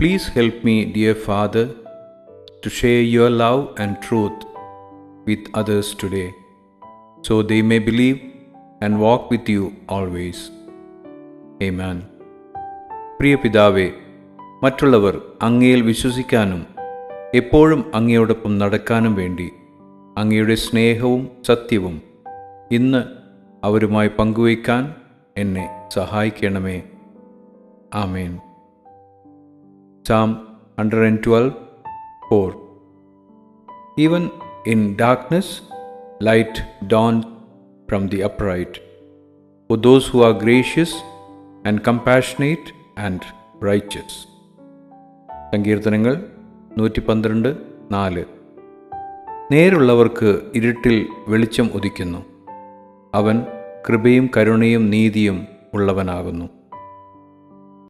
Please help me, dear Father, to share your love and truth with others today, so they may believe and walk with you always. Amen. പ്രിയ പിതാവേ, മറ്റുള്ളവർ അങ്ങയിൽ വിശ്വസിക്കാനും എപ്പോഴും അങ്ങയോടൊപ്പം നടക്കാനും വേണ്ടി അങ്ങയുടെ സ്നേഹവും സത്യവും ഇന്ന് അവരുമായി പങ്കുവയ്ക്കാൻ എന്നെ സഹായിക്കണമേ. ആമേൻ. Psalm 112:4. Even in darkness, light dawns from the upright, for those who are gracious and compassionate and righteous. സങ്കീർത്തനങ്ങൾ 112:4. നേരുള്ളവർക്ക് ഇരുട്ടിൽ വെളിച്ചം ഉദിക്കുന്നു. അവൻ കൃപയും കരുണയും നീതിയും ഉള്ളവനാകുന്നു.